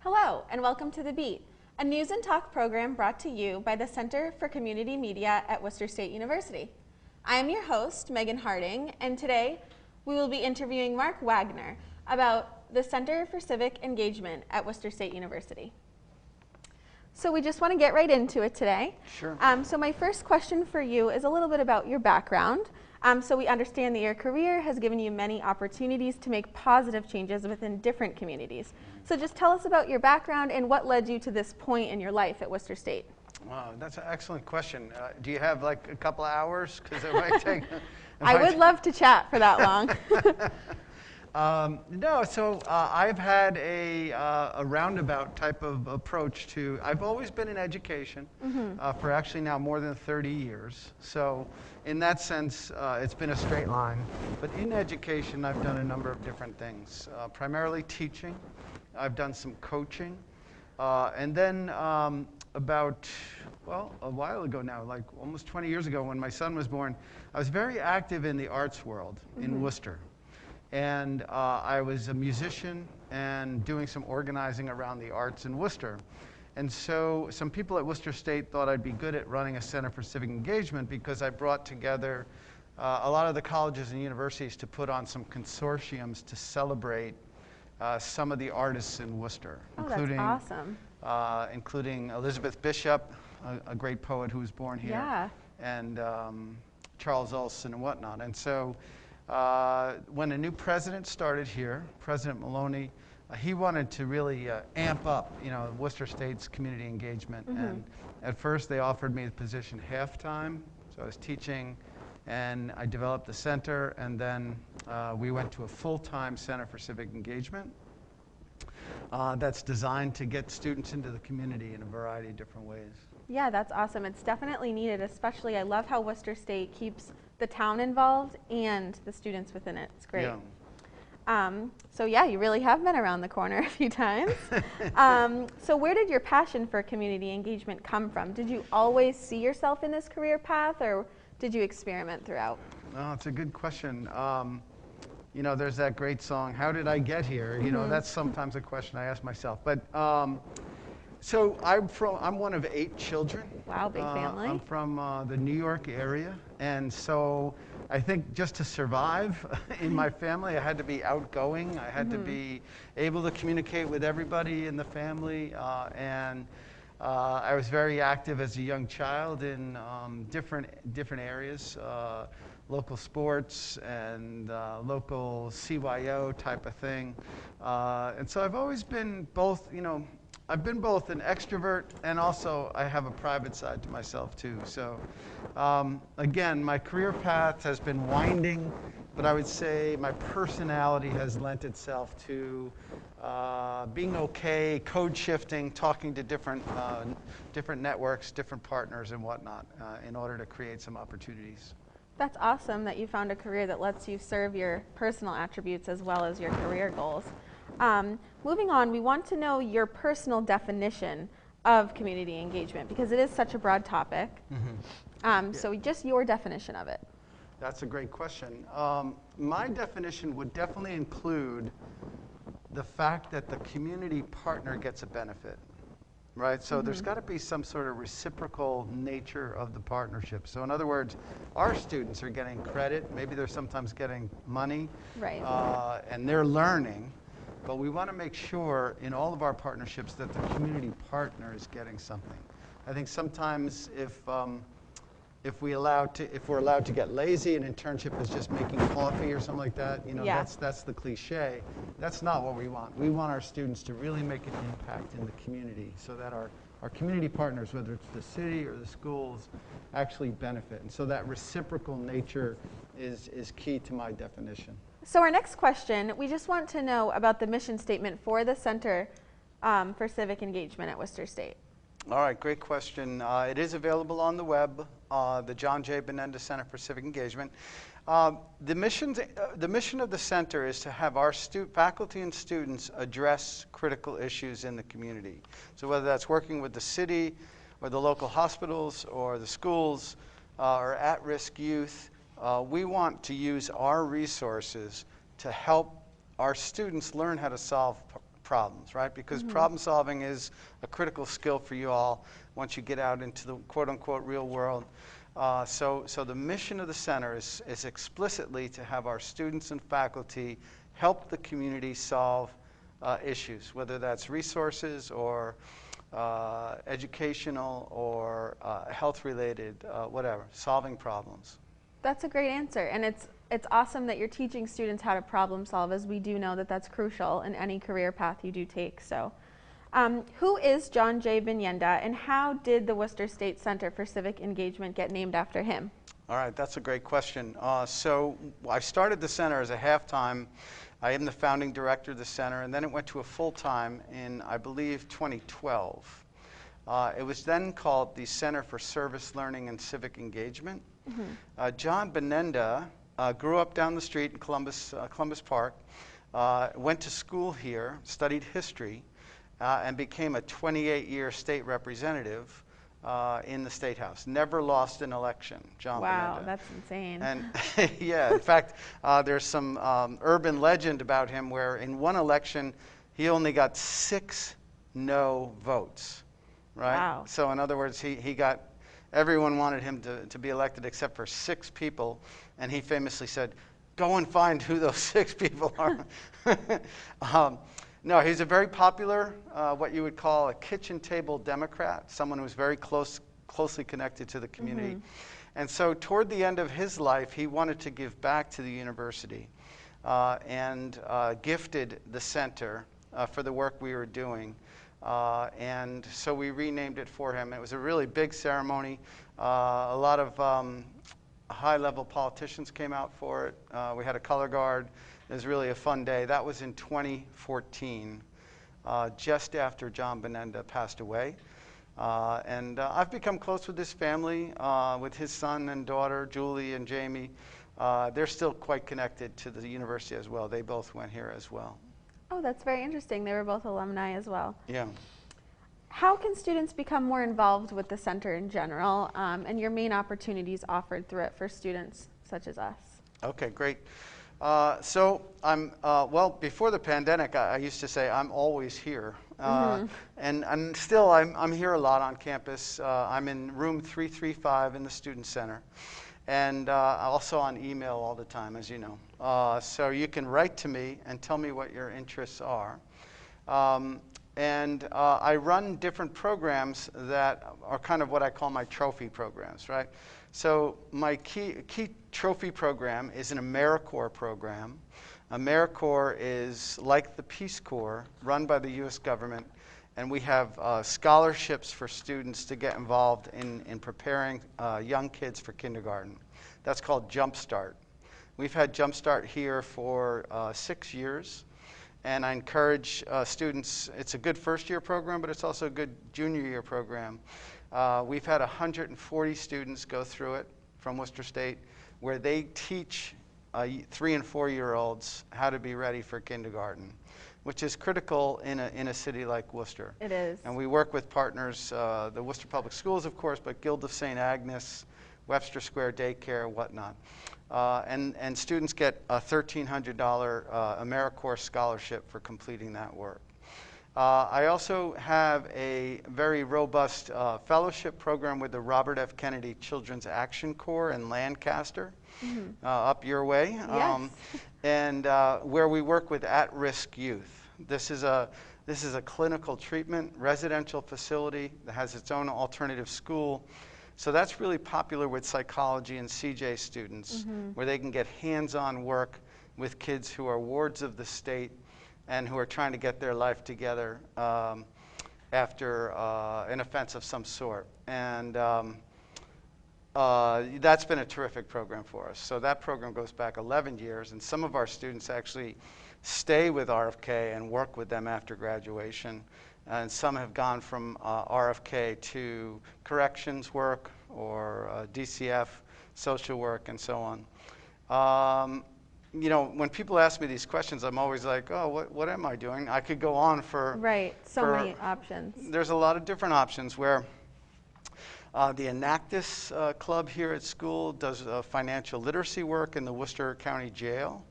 Hello, and welcome to The Beat, a news and talk program brought to you by the Center for Community Media at Worcester State University. I am your host, Megan Harding, and today we will be interviewing Mark Wagner about the Center for Civic Engagement at Worcester State University. So we just want to get right into it today. Sure. So my first question for you is a little bit about your background. So we understand that your career has given you many opportunities to make positive changes within different communities. So just tell us about your background and what led you to this point in your life at Worcester State. Wow, that's an excellent question. Do you have like a couple of hours? Because it might take. I would love to chat for that long. I've had a roundabout type of approach to. I've always been in education for actually now more than 30 years. So in that sense, it's been a straight line. But in education, I've done a number of different things. Primarily teaching. I've done some coaching. And then about a while ago now, like almost 20 years ago when my son was born, I was very active in the arts world in Worcester. And I was a musician and doing some organizing around the arts in Worcester. And so some people at Worcester State thought I'd be good at running a Center for Civic Engagement because I brought together a lot of the colleges and universities to put on some consortiums to celebrate some of the artists in Worcester, including, that's awesome. Including Elizabeth Bishop, a great poet who was born here, yeah. And Charles Olson and whatnot. And so when a new president started here, President Maloney, he wanted to really amp up, Worcester State's community engagement. And at first they offered me the position half-time, so I was teaching, and I developed the center, and then we went to a full-time Center for Civic Engagement that's designed to get students into the community in a variety of different ways. Yeah, that's awesome. It's definitely needed, especially I love how Worcester State keeps the town involved and the students within it. It's great. Yeah. So yeah, you really have been around the corner a few times. So where did your passion for community engagement come from? Did you always see yourself in this career path, or did you experiment throughout? Oh, it's a good question. There's that great song, "How Did I Get Here?" That's sometimes a question I ask myself. But so I'm one of 8 children. Wow, big family. I'm from the New York area, and so I think just to survive in my family, I had to be outgoing. I had to be able to communicate with everybody in the family, and I was very active as a young child in different areas, local sports and local CYO type of thing, and so I've always been both. I've been both an extrovert and also I have a private side to myself too. So again, my career path has been winding, but I would say my personality has lent itself to being okay, code shifting, talking to different networks, different partners and whatnot in order to create some opportunities. That's awesome that you found a career that lets you serve your personal attributes as well as your career goals. Moving on, we want to know your personal definition of community engagement because it is such a broad topic. So just your definition of it. That's a great question. My definition would definitely include the fact that the community partner gets a benefit, right? So there's got to be some sort of reciprocal nature of the partnership. So in other words, our students are getting credit. Maybe they're sometimes getting money, right? And they're learning. But we want to make sure in all of our partnerships that the community partner is getting something. I think sometimes if we're allowed to get lazy, an internship is just making coffee or something like that. That's the cliche. That's not what we want. We want our students to really make an impact in the community so that our community partners, whether it's the city or the schools, actually benefit. And so that reciprocal nature is key to my definition. So our next question, we just want to know about the mission statement for the Center for Civic Engagement at Worcester State. All right, great question. It is available on the web, the John Binienda Center for Civic Engagement. The mission of the center is to have our faculty and students address critical issues in the community. So whether that's working with the city or the local hospitals or the schools or at-risk youth, we want to use our resources to help our students learn how to solve problems, right? Because problem solving is a critical skill for you all once you get out into the quote-unquote real world. So the mission of the center is explicitly to have our students and faculty help the community solve issues, whether that's resources or educational or health-related, whatever, solving problems. That's a great answer, and it's awesome that you're teaching students how to problem solve, as we do know that that's crucial in any career path you do take. So, who is John J. Binienda, and how did the Worcester State Center for Civic Engagement get named after him? All right, that's a great question. So I started the center as a half-time. I am the founding director of the center, and then it went to a full-time in, I believe, 2012. It was then called the Center for Service Learning and Civic Engagement. John Binienda grew up down the street in Columbus Park, went to school here, studied history, and became a 28-year state representative in the State House. Never lost an election, John Wow, Binienda. that's insane. And yeah, in fact, there's some urban legend about him where in one election, he only got 6 no votes, right? Wow. So in other words, he got, everyone wanted him to be elected except for 6 people, and he famously said, go and find who those 6 people are. No, he's a very popular, what you would call a kitchen table Democrat, someone who's very closely connected to the community. And so toward the end of his life, he wanted to give back to the university and gifted the center for the work we were doing. And so we renamed it for him. It was a really big ceremony. A lot of high-level politicians came out for it. We had a color guard. It was really a fun day. That was in 2014, just after John Binienda passed away. And I've become close with his family, with his son and daughter, Julie and Jamie. They're still quite connected to the university as well. They both went here as well. Oh, that's very interesting. They were both alumni as well. Yeah. How can students become more involved with the center in general, and your main opportunities offered through it for students such as us? Okay, great. So I'm, well, before the pandemic, I used to say I'm always here. And still, I'm here a lot on campus. I'm in room 335 in the Student Center. And also on email all the time, as you know. So you can write to me and tell me what your interests are. And I run different programs that are kind of what I call my trophy programs, right? So my key trophy program is an AmeriCorps program. AmeriCorps is like the Peace Corps, run by the U.S. government, and we have scholarships for students to get involved in preparing young kids for kindergarten. That's called Jumpstart. We've had Jumpstart here for 6 years. And I encourage students, it's a good first-year program, but it's also a good junior-year program. We've had 140 students go through it from Worcester State, where they teach 3- and 4-year-olds how to be ready for kindergarten, which is critical in a city like Worcester. It is. And we work with partners, the Worcester Public Schools, of course, but Guild of St. Agnes, Webster Square Daycare, whatnot. And students get a $1,300 AmeriCorps scholarship for completing that work. I also have a very robust fellowship program with the Robert F. Kennedy Children's Action Corps in Lancaster, up your way, Yes. and where we work with at-risk youth. This is a clinical treatment residential facility that has its own alternative school. So that's really popular with psychology and CJ students, where they can get hands-on work with kids who are wards of the state and who are trying to get their life together after an offense of some sort. And that's been a terrific program for us. So that program goes back 11 years, and some of our students actually stay with RFK and work with them after graduation. And some have gone from RFK to corrections work or DCF, social work, and so on. You know, when people ask me these questions, I'm always like, oh, what am I doing? I could go on for... Right, so many options. There's a lot of different options where the Enactus Club here at school does financial literacy work in the Worcester County Jail.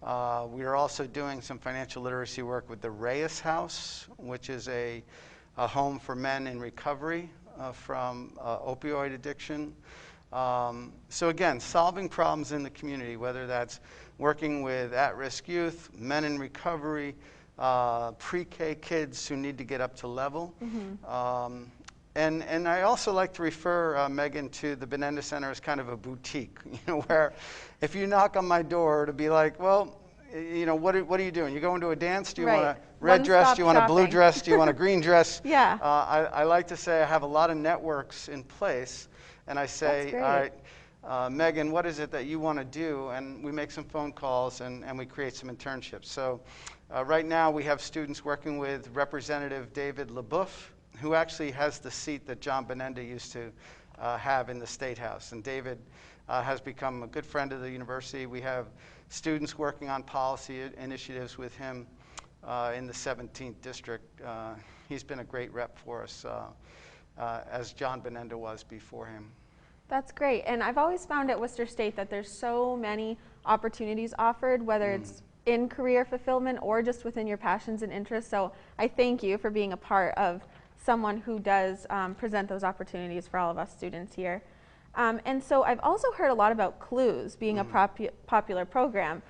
We are also doing some financial literacy work with the Reyes House, which is a home for men in recovery from opioid addiction. So again, solving problems in the community, whether that's working with at-risk youth, men in recovery, pre-K kids who need to get up to level. And I also like to refer, Megan, to the Binienda Center as kind of a boutique, where if you knock on my door to be like, well, what are you doing? You going to a dance? Do you want a red dress? Do you want a blue dress? Do you want a green dress? Yeah. I like to say I have a lot of networks in place, and I say, all right, Megan, what is it that you want to do? And we make some phone calls, and we create some internships. So right now we have students working with Representative David LaBeouf, who actually has the seat that John Binienda used to have in the State House. And David has become a good friend of the university. We have students working on policy initiatives with him in the 17th district. He's been a great rep for us, as John Binienda was before him. That's great. And I've always found at Worcester State that there's so many opportunities offered, whether it's in career fulfillment or just within your passions and interests. So I thank you for being a part of someone who does present those opportunities for all of us students here. And so I've also heard a lot about Clues being a popular program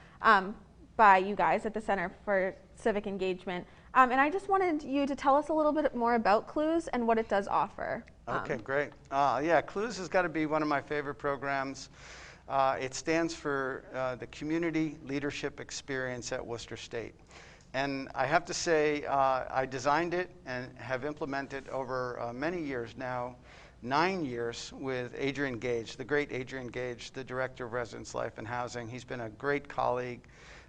by you guys at the Center for Civic Engagement. And I just wanted you to tell us a little bit more about Clues and what it does offer. Okay, great. Yeah, Clues has got to be one of my favorite programs. It stands for the Community Leadership Experience at Worcester State. And I have to say, I designed it and have implemented over many years now, 9 years with Adrian Gage, the great Adrian Gage, the Director of Residence Life and Housing. He's been a great colleague,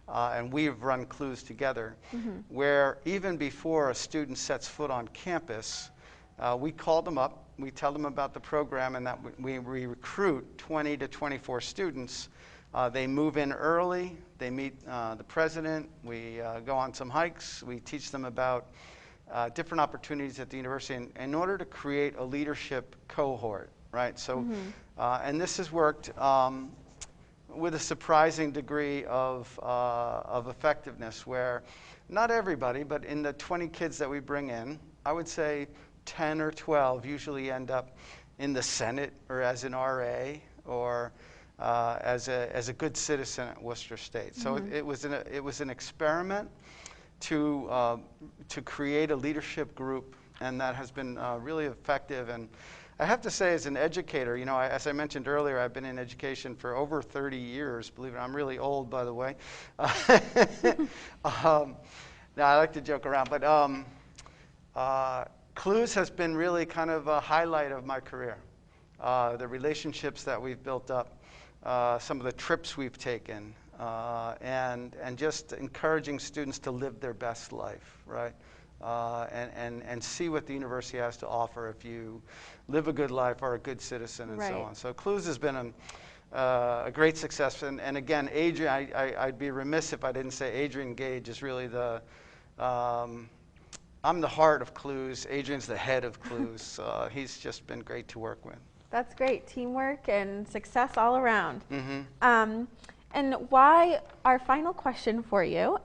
and we've run Clues together, where even before a student sets foot on campus, we call them up, we tell them about the program, and that we recruit 20 to 24 students. They move in early, they meet the president, we go on some hikes, we teach them about different opportunities at the university in order to create a leadership cohort, right? So, and this has worked with a surprising degree of effectiveness, where not everybody, but in the 20 kids that we bring in, I would say 10 or 12 usually end up in the Senate or as an RA or as a good citizen at Worcester State. So it was an experiment to create a leadership group, and that has been really effective. And I have to say, as an educator, as I mentioned earlier, I've been in education for over 30 years. Believe it, I'm really old, by the way. Now, I like to joke around, but Clues has been really kind of a highlight of my career. The relationships that we've built up, some of the trips we've taken, and just encouraging students to live their best life, right? And see what the university has to offer if you live a good life, are a good citizen, and so on. So Clues has been a great success. And again, Adrian, I'd be remiss if I didn't say Adrian Gage is really the, I'm the heart of Clues. Adrian's the head of Clues. He's just been great to work with. That's great. Teamwork and success all around. And why, our final question for you,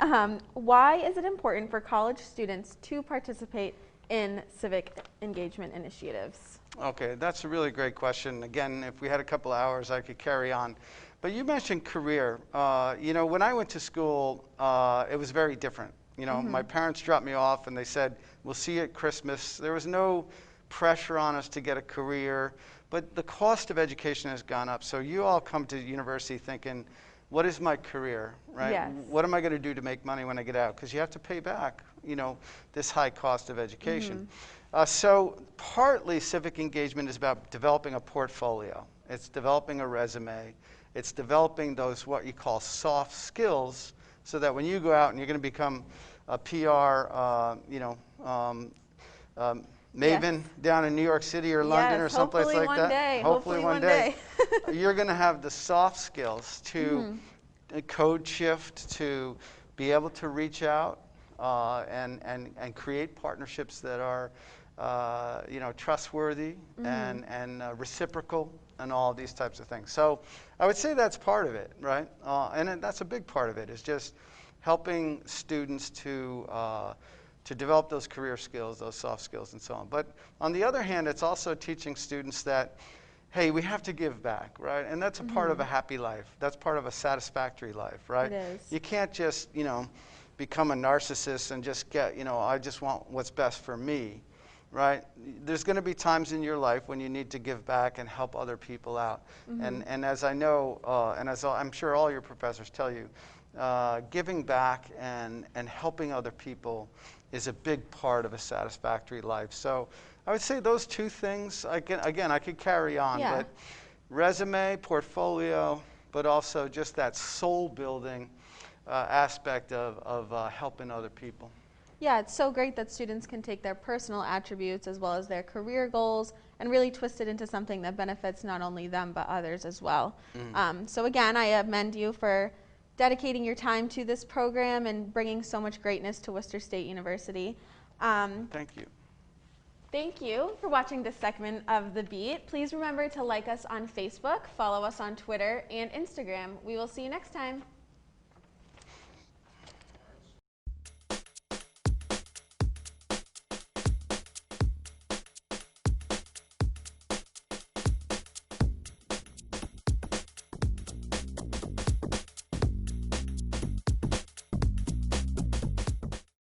why is it important for college students to participate in civic engagement initiatives? Okay, that's a really great question. Again, if we had a couple hours, I could carry on. But you mentioned career. When I went to school, it was very different. My parents dropped me off and they said, we'll see you at Christmas. There was no pressure on us to get a career, but the cost of education has gone up. So you all come to university thinking, what is my career, right? Yes. What am I going to do to make money when I get out? Because you have to pay back, this high cost of education. So partly civic engagement is about developing a portfolio. It's developing a resume. It's developing those what you call soft skills, so that when you go out and you're going to become a PR, maven down in New York City or London or someplace like that. Hopefully one day. You're going to have the soft skills to code shift, to be able to reach out and create partnerships that are trustworthy and reciprocal and all these types of things. So I would say that's part of it, right? That's a big part of it, is just helping students to develop those career skills, those soft skills, and so on. But on the other hand, it's also teaching students that, hey, we have to give back, right? And that's a part of a happy life. That's part of a satisfactory life, right? It is. You can't just, become a narcissist and just get, I just want what's best for me, right? There's going to be times in your life when you need to give back and help other people out. And as I know, and as I'm sure all your professors tell you, giving back and helping other people is a big part of a satisfactory life. So I would say those two things, again, I could carry on, but resume, portfolio, but also just that soul building aspect of helping other people. Yeah, it's so great that students can take their personal attributes as well as their career goals and really twist it into something that benefits not only them but others as well. So again, I commend you for dedicating your time to this program and bringing so much greatness to Worcester State University. Thank you. Thank you for watching this segment of The Beat. Please remember to like us on Facebook, follow us on Twitter and Instagram. We will see you next time.